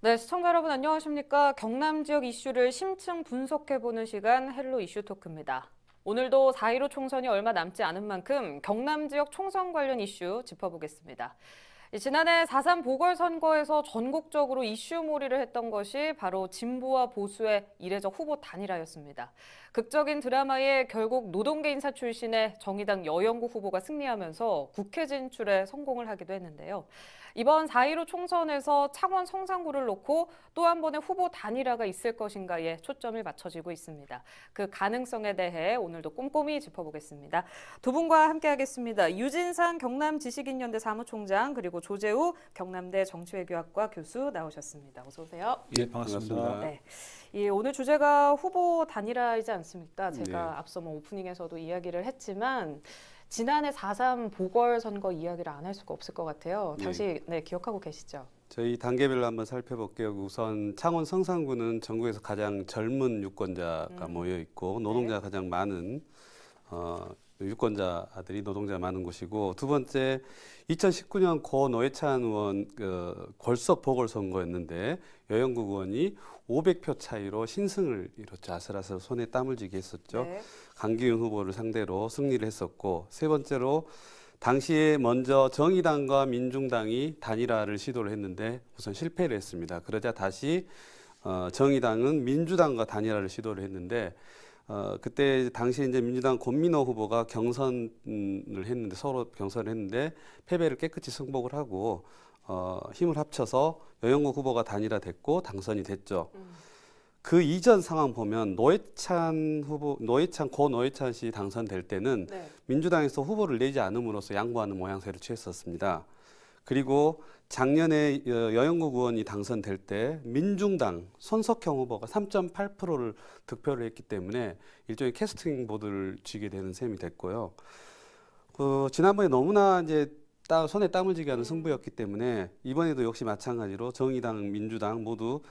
네, 시청자 여러분 안녕하십니까? 경남 지역 이슈를 심층 분석해보는 시간 헬로 이슈 토크입니다. 오늘도 4.15 총선이 얼마 남지 않은 만큼 경남 지역 총선 관련 이슈 짚어보겠습니다. 지난해 4.3 보궐선거에서 전국적으로 이슈몰이를 했던 것이 바로 진보와 보수의 이례적 후보 단일화였습니다. 극적인 드라마에 결국 노동계 인사 출신의 정의당 여영구 후보가 승리하면서 국회 진출에 성공을 하기도 했는데요. 이번 4.15 총선에서 창원 성산구를 놓고 또 한 번의 후보 단일화가 있을 것인가에 초점이 맞춰지고 있습니다. 그 가능성에 대해 오늘도 꼼꼼히 짚어보겠습니다. 두 분과 함께하겠습니다. 유진상 경남지식인연대 사무총장 그리고 조재우 경남대 정치외교학과 교수 나오셨습니다. 어서 오세요. 예, 반갑습니다. 네. 오늘 주제가 후보 단일화이지 않습니까? 제가 네. 앞서 오프닝에서도 이야기를 했지만 지난해 4.3 보궐선거 이야기를 안 할 수가 없을 것 같아요. 당시 기억하고 계시죠? 저희 단계별로 한번 살펴볼게요. 우선 창원 성산구는 전국에서 가장 젊은 유권자가 모여 있고 노동자가 가장 많은 유권자들이 노동자가 많은 곳이고, 두 번째 2019년 고 노회찬 의원 골석 보궐선거였는데 여영구 의원이 500표 차이로 신승을 이뤘죠. 아슬아슬 손에 땀을 쥐게 했었죠. 네. 강기훈 후보를 상대로 승리를 했었고, 세 번째로 당시에 먼저 정의당과 민중당이 단일화를 시도를 했는데 우선 실패를 했습니다. 그러자 다시 정의당은 민주당과 단일화를 시도를 했는데 그때 당시에 이제 민주당 권민호 후보가 경선을 했는데 서로 경선을 했는데 패배를 깨끗이 승복을 하고 힘을 합쳐서 여영구 후보가 단일화됐고 당선이 됐죠. 그 이전 상황 보면 고 노회찬 씨 당선될 때는 민주당에서 후보를 내지 않음으로써 양보하는 모양새를 취했었습니다. 그리고 작년에 여영구 의원이 당선될 때 민중당 손석형 후보가 3.8%를 득표를 했기 때문에 일종의 캐스팅 보드를 쥐게 되는 셈이 됐고요. 지난번에 너무나 이제 손에 땀을 쥐게 하는 승부였기 때문에 이번에도 역시 마찬가지로 정의당, 민주당 모두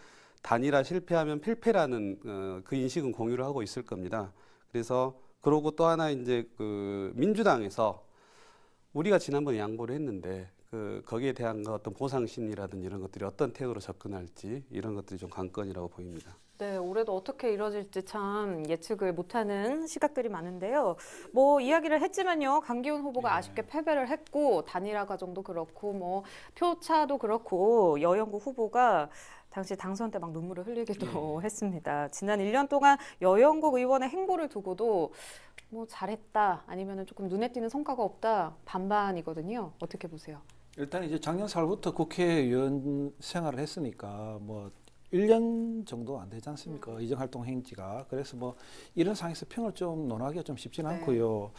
단일화 실패하면 필패라는 그 인식은 공유를 하고 있을 겁니다. 그래서 그러고 또 하나 이제 민주당에서 우리가 지난번에 양보를 했는데 거기에 대한 어떤 보상 심리라든지 이런 것들이 어떤 태도로 접근할지 이런 것들이 좀 관건이라고 보입니다. 네, 올해도 어떻게 이뤄질지 참 예측을 못하는 시각들이 많은데요. 이야기를 했지만요. 강기훈 후보가 아쉽게 패배를 했고 단일화 과정도 그렇고 표차도 그렇고 여영구 후보가 당시 당선 때 막 눈물을 흘리기도 했습니다. 지난 1년 동안 여영구 의원의 행보를 두고도 잘했다 아니면 조금 눈에 띄는 성과가 없다 반반이거든요. 어떻게 보세요? 일단 이제 작년 4월부터 국회의원 생활을 했으니까 1년 정도 안 되지 않습니까? 의정활동 행지가. 그래서 이런 상황에서 평을 좀 논하기가 좀 쉽지는 않고요.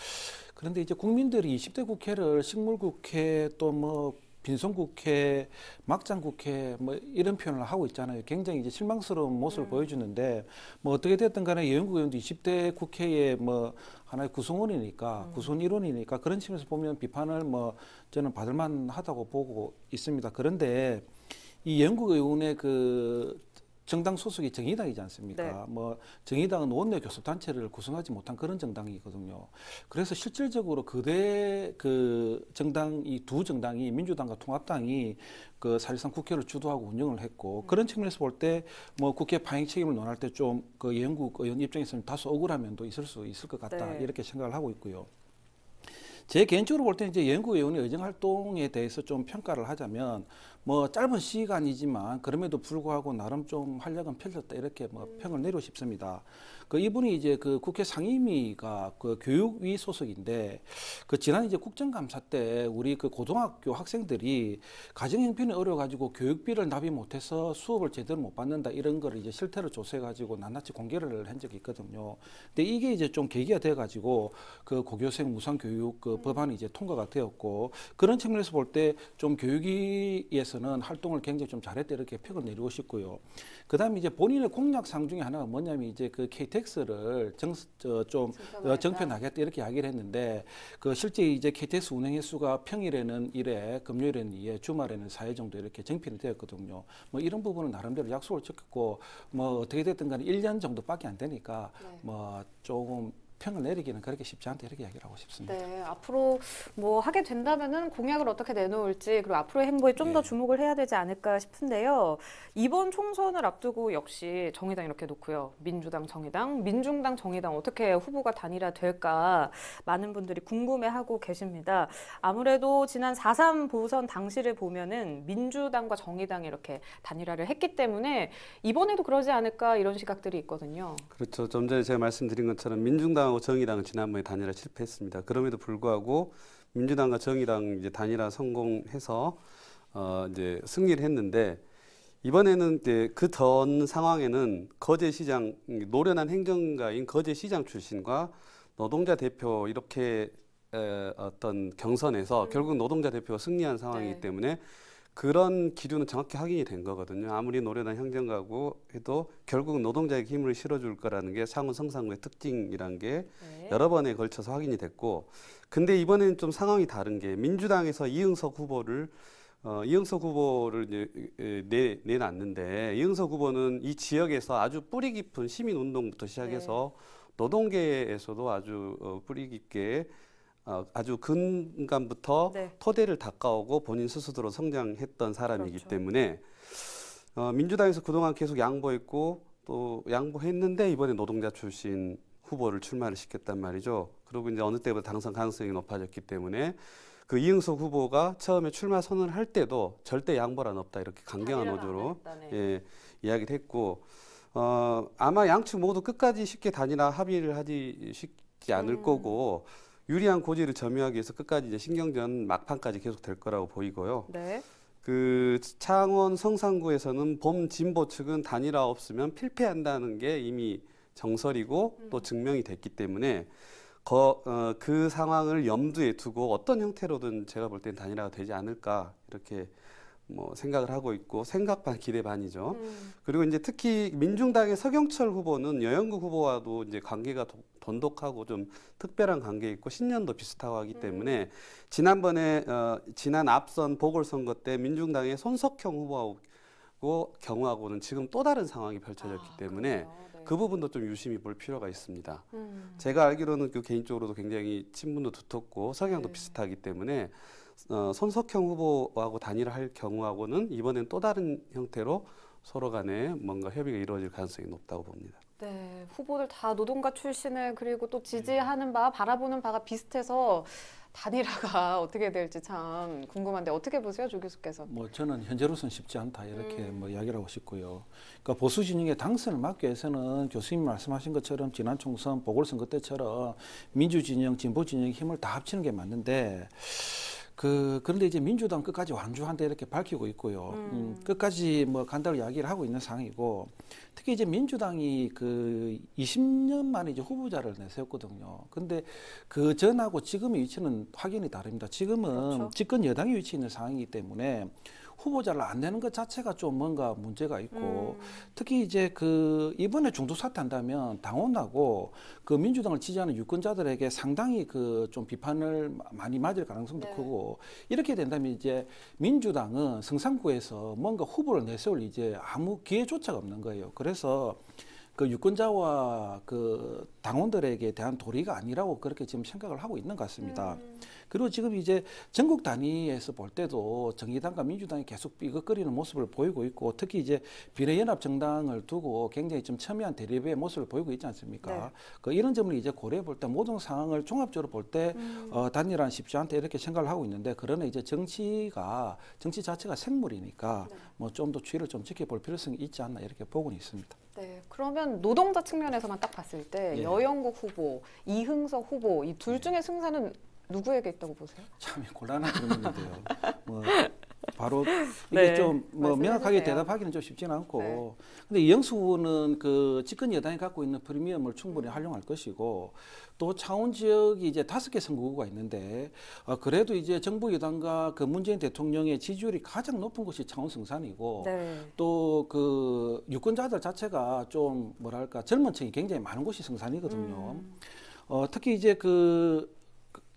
그런데 이제 국민들이 20대 국회를 식물국회 또 빈손국회, 막장국회 이런 표현을 하고 있잖아요. 굉장히 이제 실망스러운 모습을 보여주는데 어떻게 됐든 간에 여영구 의원도 20대 국회의 하나의 구성원이니까 구성 일원이니까 그런 측면에서 보면 비판을 저는 받을 만하다고 보고 있습니다. 그런데 이 여영구 의원의 정당 소속이 정의당이지 않습니까? 정의당은 원내 교섭단체를 구성하지 못한 그런 정당이거든요. 그래서 실질적으로 정당, 이 두 정당이 민주당과 통합당이 사실상 국회를 주도하고 운영을 했고, 그런 측면에서 볼 때 국회 파행 책임을 논할 때 좀 여영구 의원 입장에서는 다소 억울한 면도 있을 수 있을 것 같다. 이렇게 생각을 하고 있고요. 제 개인적으로 볼 때는 이제 여영구 의원의 의정 활동에 대해서 좀 평가를 하자면 짧은 시간이지만 그럼에도 불구하고 나름 좀 활약은 펼쳤다 이렇게 평을 내리고 싶습니다. 이분이 이제 국회 상임위가 교육위 소속인데 지난 이제 국정감사 때 우리 고등학교 학생들이 가정형편이 어려가지고 교육비를 납입 못해서 수업을 제대로 못 받는다 이런 거를 이제 실태를 조사해가지고 낱낱이 공개를 한 적이 있거든요. 근데 이게 이제 좀 계기가 돼가지고 고교생 무상교육 법안이 이제 통과가 되었고, 그런 측면에서 볼 때 좀 교육위에서는 활동을 굉장히 좀 잘했다 이렇게 평을 내리고 싶고요. 그다음에 이제 본인의 공약상 중에 하나가 뭐냐면 이제 KTX를 정편하겠다 이렇게 이야기를 했는데 실제 이제 KTX 운행 횟수가 평일에는 1회, 금요일에는 2회, 주말에는 4회 정도 이렇게 정편이 되었거든요. 이런 부분은 나름대로 약속을 지켰고 어떻게 됐든 간에 1년 정도밖에 안 되니까 조금 평을 내리기는 그렇게 쉽지 않다 이렇게 이야기를 하고 싶습니다. 네, 앞으로 뭐 하게 된다면은 공약을 어떻게 내놓을지 그리고 앞으로의 행보에 좀 더 주목을 해야 되지 않을까 싶은데요. 이번 총선을 앞두고 역시 정의당 이렇게 놓고요. 민주당, 정의당, 민중당, 정의당 어떻게 후보가 단일화될까 많은 분들이 궁금해하고 계십니다. 아무래도 지난 4.3 보선 당시를 보면은 민주당과 정의당이 이렇게 단일화를 했기 때문에 이번에도 그러지 않을까 이런 시각들이 있거든요. 그렇죠. 좀 전에 제가 말씀드린 것처럼 민중당하고 정의당은 지난번에 단일화 실패했습니다. 그럼에도 불구하고 민주당과 정의당 이제 단일화 성공해서 이제 승리를 했는데 이번에는 이제 그 전 상황에는 거제시장 노련한 행정가인 거제시장 출신과 노동자 대표 이렇게 어떤 경선에서 결국 노동자 대표가 승리한 상황이기 때문에 그런 기류는 정확히 확인이 된 거거든요. 아무리 노련한 행정가고 해도 결국은 노동자에게 힘을 실어줄 거라는 게 상원 성상구의 특징이라는 게 여러 번에 걸쳐서 확인이 됐고, 근데 이번에는 좀 상황이 다른 게 민주당에서 이응석 후보를 이제 내놨는데 이응석 후보는 이 지역에서 아주 뿌리 깊은 시민 운동부터 시작해서 노동계에서도 아주 뿌리 깊게 아주 근간부터 토대를 닦아오고 본인 스스로 성장했던 사람이기 때문에 민주당에서 그동안 계속 양보했고 또 양보했는데 이번에 노동자 출신 후보를 출마를 시켰단 말이죠. 그리고 이제 어느 때보다 당선 가능성이 높아졌기 때문에 그 이응석 후보가 처음에 출마 선언을 할 때도 절대 양보란 없다 이렇게 강경한 어조로 이야기를 했고 아마 양측 모두 끝까지 쉽게 단일화 합의를 하지 쉽지 않을 거고 유리한 고지를 점유하기 위해서 끝까지 이제 신경전 막판까지 계속 될 거라고 보이고요. 그 창원 성산구에서는 봄 진보 측은 단일화 없으면 필패한다는 게 이미 정설이고 또 증명이 됐기 때문에 그 상황을 염두에 두고 어떤 형태로든 제가 볼 땐 단일화가 되지 않을까 이렇게 뭐 생각을 하고 있고 생각 반 기대 반이죠. 그리고 이제 특히 민중당의 서경철 후보는 여영구 후보와도 이제 관계가 돈독하고 좀 특별한 관계 있고 신년도 비슷하고 하기 때문에 지난번에 지난 앞선 보궐선거 때 민중당의 손석형 후보하고 경우하고는 지금 또 다른 상황이 펼쳐졌기 때문에 그 부분도 좀 유심히 볼 필요가 있습니다. 제가 알기로는 그 개인적으로도 굉장히 친분도 두텁고 성향도 비슷하기 때문에 손석형 후보하고 단일화할 경우하고는 이번엔 또 다른 형태로 서로 간에 뭔가 협의가 이루어질 가능성이 높다고 봅니다. 네, 후보들 다 노동가 출신을 그리고 또 지지하는 바, 바라보는 바가 비슷해서 단일화가 어떻게 될지 참 궁금한데 어떻게 보세요, 조 교수께서? 뭐 저는 현재로서는 쉽지 않다 이렇게 뭐 이야기를 하고 싶고요. 그러니까 보수 진영의 당선을 막기 위해서는 교수님 말씀하신 것처럼 지난 총선 보궐선거 때처럼 민주 진영, 진보 진영의 힘을 다 합치는 게 맞는데. 그런데 이제 민주당 끝까지 완주한다 이렇게 밝히고 있고요. 끝까지 뭐 간다고 이야기를 하고 있는 상황이고, 특히 이제 민주당이 그 20년 만에 이제 후보자를 내세웠거든요. 근데 그 전하고 지금의 위치는 확연히 다릅니다. 지금은 집권 여당이 위치해 있는 상황이기 때문에 후보자를 안 내는 것 자체가 좀 뭔가 문제가 있고 특히 이제 그 이번에 중도 사퇴한다면 당원하고 그 민주당을 지지하는 유권자들에게 상당히 그 좀 비판을 많이 맞을 가능성도 크고 이렇게 된다면 이제 민주당은 성산구에서 뭔가 후보를 내세울 이제 아무 기회조차가 없는 거예요. 그래서 그 유권자와 그 당원들에게 대한 도리가 아니라고 그렇게 지금 생각을 하고 있는 것 같습니다. 그리고 지금 이제 전국 단위에서 볼 때도 정의당과 민주당이 계속 삐걱거리는 모습을 보이고 있고 특히 이제 비례연합 정당을 두고 굉장히 좀 첨예한 대립의 모습을 보이고 있지 않습니까? 그 이런 점을 이제 고려해 볼 때 모든 상황을 종합적으로 볼 때 단일화는 쉽지 않다 이렇게 생각을 하고 있는데 그러나 이제 정치 자체가 생물이니까 뭐 좀 더 추이를 좀 지켜볼 필요성이 있지 않나 이렇게 보고는 있습니다. 네, 그러면 노동자 측면에서만 딱 봤을 때 여영국 후보, 이흥석 후보 이 둘 중에 승산은 누구에게 있다고 보세요? 참 곤란한 질문인데요. 뭐 바로 이게 좀 뭐 명확하게 대답하기는 좀 쉽지는 않고, 근데 이영수 후보는 그 집권 여당이 갖고 있는 프리미엄을 충분히 활용할 것이고, 또 창원 지역이 이제 5개 선거구가 있는데 그래도 이제 정부 여당과 그 문재인 대통령의 지지율이 가장 높은 곳이 창원 성산이고, 또 그 유권자들 자체가 좀 뭐랄까 젊은 층이 굉장히 많은 곳이 성산이거든요. 특히 이제 그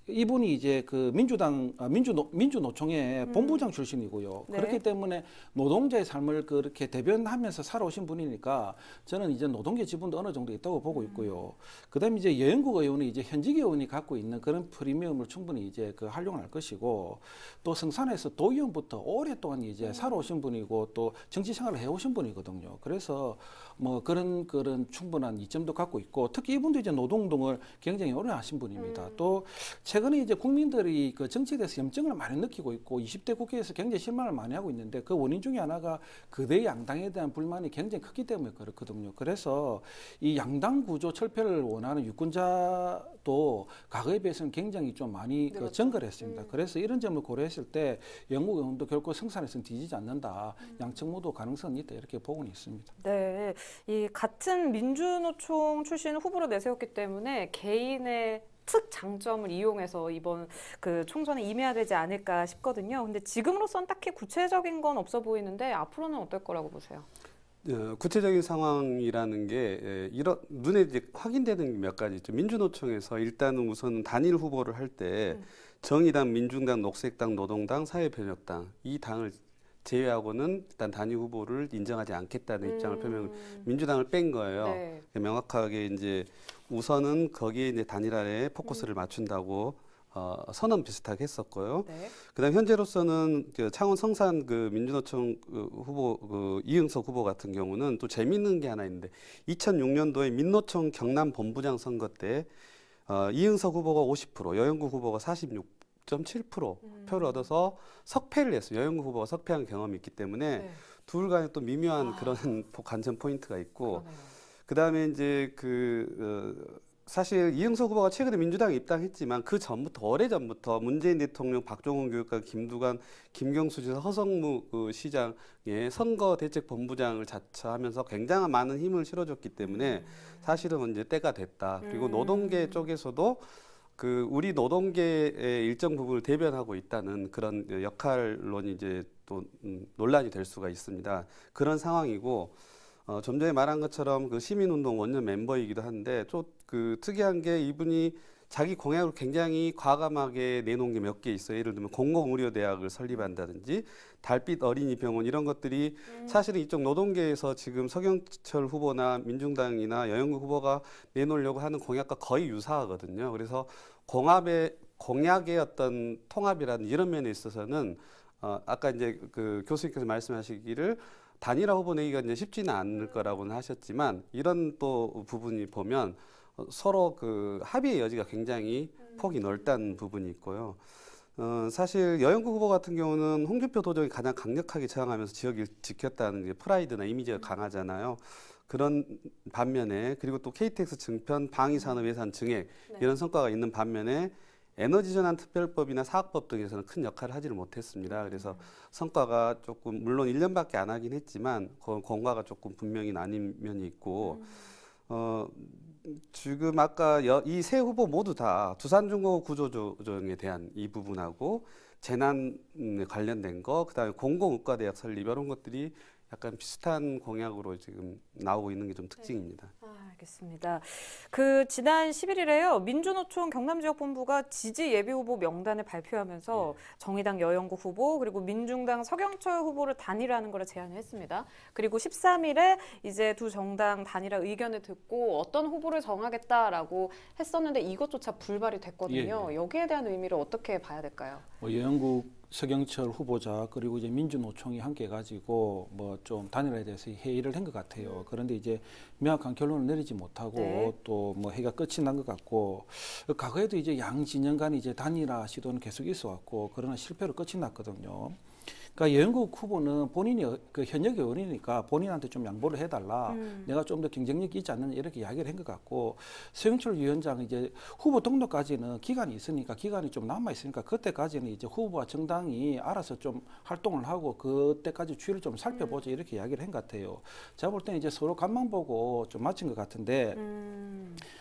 이분이 이제 그 민주노총의 본부장 출신이고요. 네. 그렇기 때문에 노동자의 삶을 그렇게 대변하면서 살아오신 분이니까 저는 이제 노동계 지분도 어느 정도 있다고 보고 있고요. 그다음에 이제 여영국 의원이 이제 현직 의원이 갖고 있는 그런 프리미엄을 충분히 이제 그 활용할 것이고, 또 성산에서 도의원부터 오랫동안 이제 살아오신 분이고 또 정치 생활을 해오신 분이거든요. 그래서 뭐 그런 충분한 이점도 갖고 있고, 특히 이분도 이제 노동운동을 굉장히 오래 하신 분입니다. 또 최근에 이제 국민들이 그 정치에 대해서 염증을 많이 느끼고 있고 20대 국회에서 굉장히 실망을 많이 하고 있는데, 그 원인 중에 하나가 그대 양당에 대한 불만이 굉장히 크기 때문에 그렇거든요. 그래서 이 양당 구조 철폐를 원하는 유권자도 과거에 비해서는 굉장히 좀 많이 그 증가했습니다. 그래서 이런 점을 고려했을 때 영국 의원도 결코 성산에서는 뒤지지 않는다. 양측 모두 가능성이 있다, 이렇게 보고는 있습니다. 네, 이 같은 민주노총 출신 후보로 내세웠기 때문에 개인의 특 장점을 이용해서 이번 그 총선에 임해야 되지 않을까 싶거든요. 근데 지금으로선 딱히 구체적인 건 없어 보이는데 앞으로는 어떨 거라고 보세요? 구체적인 상황이라는 게 이런 눈에 이제 확인되는 몇 가지 있죠. 민주노총에서 일단은 우선 단일 후보를 할 때 정의당, 민중당, 녹색당, 노동당, 사회변혁당 이 당을 제외하고는 일단 단일 후보를 인정하지 않겠다는 입장을 표명, 민주당을 뺀 거예요. 네. 명확하게 이제 우선은 거기에 이제 단일화에 포커스를 맞춘다고 선언 비슷하게 했었고요. 네. 그다음 현재로서는 그 창원 성산 그 민주노총 후보 그 이응석 후보 같은 경우는 또 재밌는 게 하나 있는데 2006년도에 민노총 경남 본부장 선거 때 이응석 후보가 50%, 여영국 후보가 46.7% 표를 얻어서 석패를 했어요. 여영국 후보가 석패한 경험이 있기 때문에 네. 둘 간에 또 미묘한 그런 관전 포인트가 있고, 그다음에 이제 사실 이응석 후보가 최근에 민주당에 입당했지만 그 전부터 오래 전부터 문재인 대통령, 박종훈 교육감, 김두관, 김경수 지사, 허성무 시장의 선거 대책 본부장을 자처하면서 굉장한 많은 힘을 실어줬기 때문에 사실은 이제 때가 됐다. 그리고 노동계 쪽에서도 그 우리 노동계의 일정 부분을 대변하고 있다는 그런 역할론이 이제 또 논란이 될 수가 있습니다. 그런 상황이고, 좀 전에 말한 것처럼 그 시민운동 원년 멤버이기도 한데 또 그 특이한 게 이분이 자기 공약을 굉장히 과감하게 내놓은 게 몇 개 있어요. 예를 들면 공공의료대학을 설립한다든지 달빛 어린이병원 이런 것들이 사실은 이쪽 노동계에서 지금 서경철 후보나 민중당이나 여영국 후보가 내놓으려고 하는 공약과 거의 유사하거든요. 그래서 공약의 어떤 통합이라는 이런 면에 있어서는 아까 이제 그 교수님께서 말씀하시기를 단일화 후보 내기가 이제 쉽지는 않을 거라고는 하셨지만, 이런 또 부분이 보면 서로 그 합의의 여지가 굉장히 폭이 넓다는 부분이 있고요. 사실 여영국 후보 같은 경우는 홍준표 도정이 가장 강력하게 저항하면서 지역을 지켰다는 게 프라이드나 이미지가 강하잖아요. 그런 반면에, 그리고 또 KTX 증편, 방위산업 예산 증액 이런 성과가 있는 반면에 에너지전환 특별법이나 사학법 등에서는 큰 역할을 하지를 못했습니다. 그래서 성과가 조금, 물론 1년밖에 안 하긴 했지만 공과가 조금 분명히 나뉜 면이 있고, 지금 아까 이 세 후보 모두 다 두산중공업 구조조정에 대한 이 부분하고 재난에 관련된 거, 그다음에 공공의과대학 설립 이런 것들이 약간 비슷한 공약으로 지금 나오고 있는 게 좀 특징입니다. 알겠습니다. 그 지난 11일에요. 민주노총 경남지역본부가 지지 예비후보 명단을 발표하면서 정의당 여영국 후보 그리고 민중당 서경철 후보를 단일화하는 것을 제안을 했습니다. 그리고 13일에 이제 두 정당 단일화 의견을 듣고 어떤 후보를 정하겠다라고 했었는데 이것조차 불발이 됐거든요. 여기에 대한 의미를 어떻게 봐야 될까요? 여영국 서경철 후보자 그리고 이제 민주노총이 함께 해가지고 뭐 좀 단일화에 대해서 회의를 한 것 같아요. 그런데 이제 명확한 결론을 내리지 못하고 또 뭐 회의가 끝이 난 것 같고, 과거에도 이제 양 진영 간 이제 단일화 시도는 계속 있어왔고 그러나 실패로 끝이 났거든요. 그러니까 여영국 후보는 본인이 그 현역 의원이니까 본인한테 좀 양보를 해달라. 내가 좀 더 경쟁력이 있지 않느냐 이렇게 이야기를 한 것 같고, 서영철 위원장은 이제 후보 등록까지는 기간이 있으니까 기간이 좀 남아 있으니까 그때까지는 이제 후보와 정당이 알아서 좀 활동을 하고 그때까지 추이를 좀 살펴보자 이렇게 이야기를 한 것 같아요. 제가 볼 때는 이제 서로 간만 보고 좀 마친 것 같은데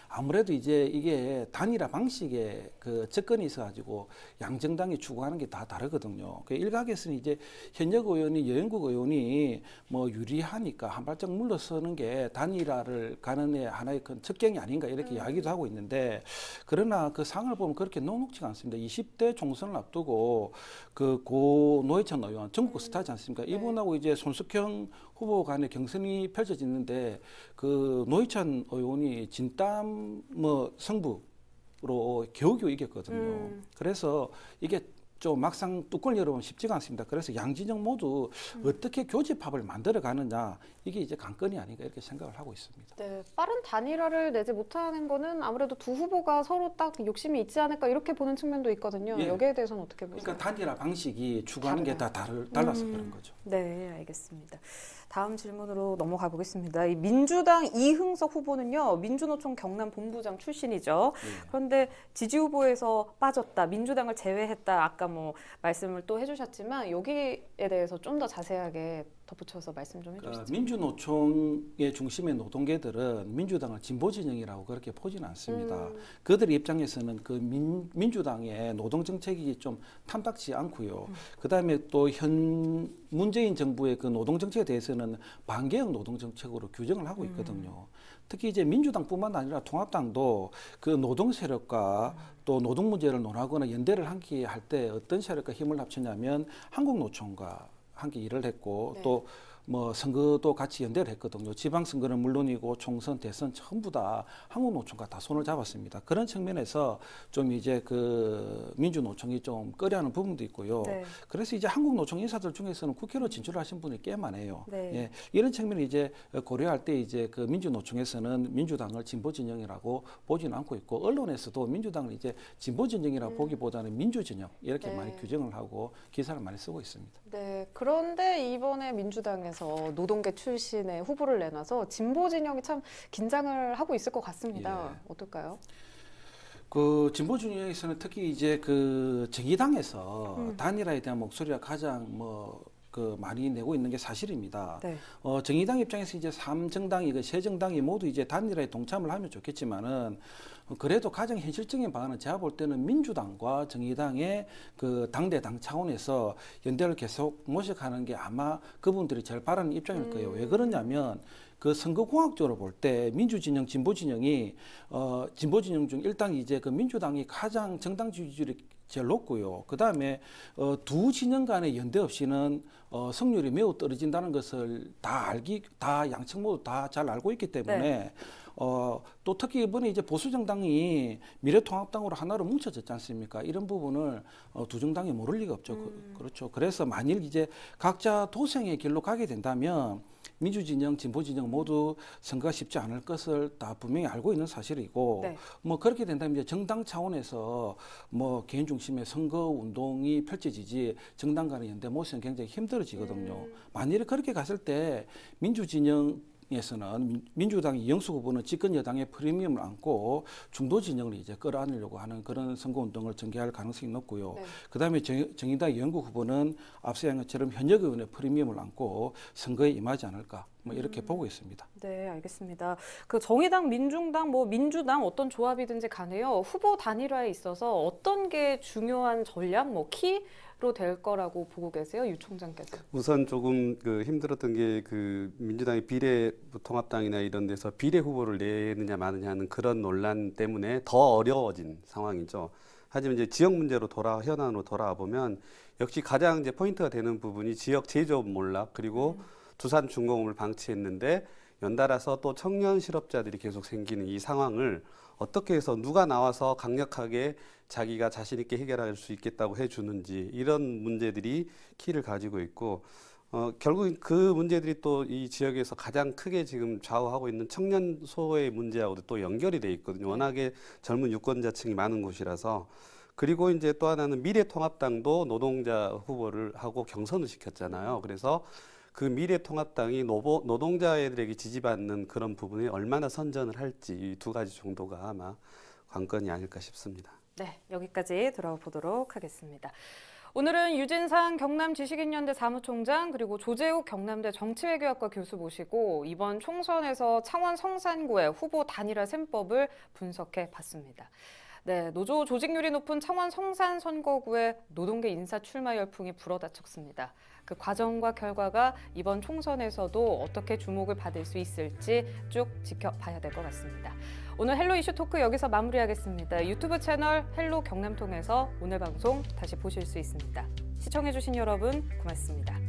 아무래도 이제 이게 단일화 방식의 그 접근이 있어가지고 양정당이 추구하는 게 다 다르거든요. 그 일각에서는 이제 현역 의원이 여영국 의원이 뭐 유리하니까 한 발짝 물러서는 게 단일화를 가는 데 하나의 큰 척경이 아닌가 이렇게 이야기도 하고 있는데, 그러나 그 상을 보면 그렇게 녹록지가 않습니다. 20대 총선을 앞두고 그 고 노회찬 의원 전국 스타지 않습니까? 이분하고 이제 손석형 후보 간의 경선이 펼쳐지는데 그 노회찬 의원이 진땀 뭐 승부로 겨우겨우 이겼거든요. 그래서 이게 좀 막상 뚜껑을 열어보면 쉽지가 않습니다. 그래서 양진영 모두 어떻게 교집합을 만들어 가느냐, 이게 이제 관건이 아닌가 이렇게 생각을 하고 있습니다. 네, 빠른 단일화를 내지 못하는 거는 아무래도 두 후보가 서로 딱 욕심이 있지 않을까 이렇게 보는 측면도 있거든요. 예. 여기에 대해서는 어떻게 보세요? 그러니까 단일화 방식이 추구하는 게 다 달라서 그런 거죠. 네, 알겠습니다. 다음 질문으로 넘어가 보겠습니다. 이 민주당 이흥석 후보는요, 민주노총 경남 본부장 출신이죠. 그런데 지지 후보에서 빠졌다, 민주당을 제외했다, 아까 뭐 말씀을 또 해주셨지만 여기에 대해서 좀 더 자세하게 덧붙여서 말씀 좀 해주시죠. 민주노총의 중심의 노동계들은 민주당을 진보 진영이라고 그렇게 보지는 않습니다. 그들의 입장에서는 그 민주당의 노동 정책이 좀 탐탁지 않고요. 그다음에 또 현 문재인 정부의 그 노동 정책에 대해서는 반개혁 노동 정책으로 규정을 하고 있거든요. 특히 이제 민주당뿐만 아니라 통합당도 그 노동 세력과 또 노동 문제를 논하거나 연대를 함께 할 때 어떤 세력과 힘을 합쳤냐면 한국노총과 함께 일을 했고, 네. 또 뭐 선거도 같이 연대를 했거든요. 지방선거는 물론이고 총선, 대선 전부 다 한국노총과 다 손을 잡았습니다. 그런 측면에서 좀 이제 그 민주노총이 좀 꺼려하는 부분도 있고요. 네. 그래서 이제 한국노총 인사들 중에서는 국회로 진출하신 분이 꽤 많아요. 네. 예, 이런 측면을 이제 고려할 때 이제 그 민주노총에서는 민주당을 진보 진영이라고 보지는 않고 있고, 언론에서도 민주당을 이제 진보 진영이라고 보기보다는 민주 진영 이렇게 네. 많이 규정을 하고 기사를 많이 쓰고 있습니다. 네, 그런데 이번에 민주당에서 노동계 출신의 후보를 내놔서 진보 진영이 참 긴장을 하고 있을 것 같습니다. 예. 어떨까요? 그 진보 진영에서는 특히 이제 그 정의당에서 단일화에 대한 목소리가 가장 그 많이 내고 있는 게 사실입니다. 네. 정의당 입장에서 이제 3정당이 세 정당이 모두 이제 단일화에 동참을 하면 좋겠지만은, 그래도 가장 현실적인 방안은 제가 볼 때는 민주당과 정의당의 그 당대당 차원에서 연대를 계속 모색하는 게 아마 그분들이 제일 바라는 입장일 거예요. 왜 그러냐면 그 선거공학적으로 볼 때 민주진영, 진보진영이 진보진영 중 일단 이제 그 민주당이 가장 정당 지지율이 제일 높고요. 그 다음에 두 진영 간의 연대 없이는 승률이 매우 떨어진다는 것을 다 양측 모두 다 잘 알고 있기 때문에 네. 또 특히 이번에 이제 보수정당이 미래통합당으로 하나로 뭉쳐졌지 않습니까? 이런 부분을 두 정당이 모를 리가 없죠. 그렇죠. 그래서 만일 이제 각자 도생의 길로 가게 된다면 민주진영, 진보진영 모두 선거가 쉽지 않을 것을 다 분명히 알고 있는 사실이고, 네. 뭐 그렇게 된다면 이제 정당 차원에서 뭐 개인 중심의 선거 운동이 펼쳐지지 정당 간의 연대 모색은 굉장히 힘들어지거든요. 만일에 그렇게 갔을 때 민주진영에서는 민주당의 이영수 후보는 집권 여당의 프리미엄을 안고 중도 진영을 이제 끌어안으려고 하는 그런 선거 운동을 전개할 가능성이 높고요. 네. 그다음에 정의당 이영국 후보는 앞서 얘기한 것처럼 현역 의원의 프리미엄을 안고 선거에 임하지 않을까, 뭐 이렇게 보고 있습니다. 네, 알겠습니다. 그 정의당, 민중당, 뭐 민주당 어떤 조합이든지 간에요. 후보 단일화에 있어서 어떤 게 중요한 전략, 뭐 키로 될 거라고 보고 계세요, 유 총장께서? 우선 조금 그 힘들었던 게 그 민주당의 비례통합당이나 이런 데서 비례 후보를 내느냐 마느냐 하는 그런 논란 때문에 더 어려워진 상황이죠. 하지만 이제 지역 문제로 현안으로 돌아와 보면 역시 가장 이제 포인트가 되는 부분이 지역 제조업 몰락, 그리고 두산 중공업을 방치했는데 연달아서 또 청년 실업자들이 계속 생기는 이 상황을 어떻게 해서 누가 나와서 강력하게 자기가 자신 있게 해결할 수 있겠다고 해주는지, 이런 문제들이 키를 가지고 있고, 결국 그 문제들이 또 이 지역에서 가장 크게 지금 좌우하고 있는 청년 소외 문제하고도 또 연결이 돼 있거든요. 워낙에 젊은 유권자층이 많은 곳이라서. 그리고 이제 또 하나는 미래통합당도 노동자 후보를 하고 경선을 시켰잖아요. 그래서 그 미래통합당이 노동자들에게 지지받는 그런 부분에 얼마나 선전을 할지, 이 두 가지 정도가 아마 관건이 아닐까 싶습니다. 네, 여기까지 들어보도록 하겠습니다. 오늘은 유진상 경남지식인연대 사무총장 그리고 조재욱 경남대 정치외교학과 교수 모시고 이번 총선에서 창원 성산구의 후보 단일화 셈법을 분석해 봤습니다. 네, 노조 조직률이 높은 창원 성산 선거구에 노동계 인사 출마 열풍이 불어닥쳤습니다. 그 과정과 결과가 이번 총선에서도 어떻게 주목을 받을 수 있을지 쭉 지켜봐야 될 것 같습니다. 오늘 헬로 이슈 토크 여기서 마무리하겠습니다. 유튜브 채널 헬로 경남 통해서 오늘 방송 다시 보실 수 있습니다. 시청해주신 여러분 고맙습니다.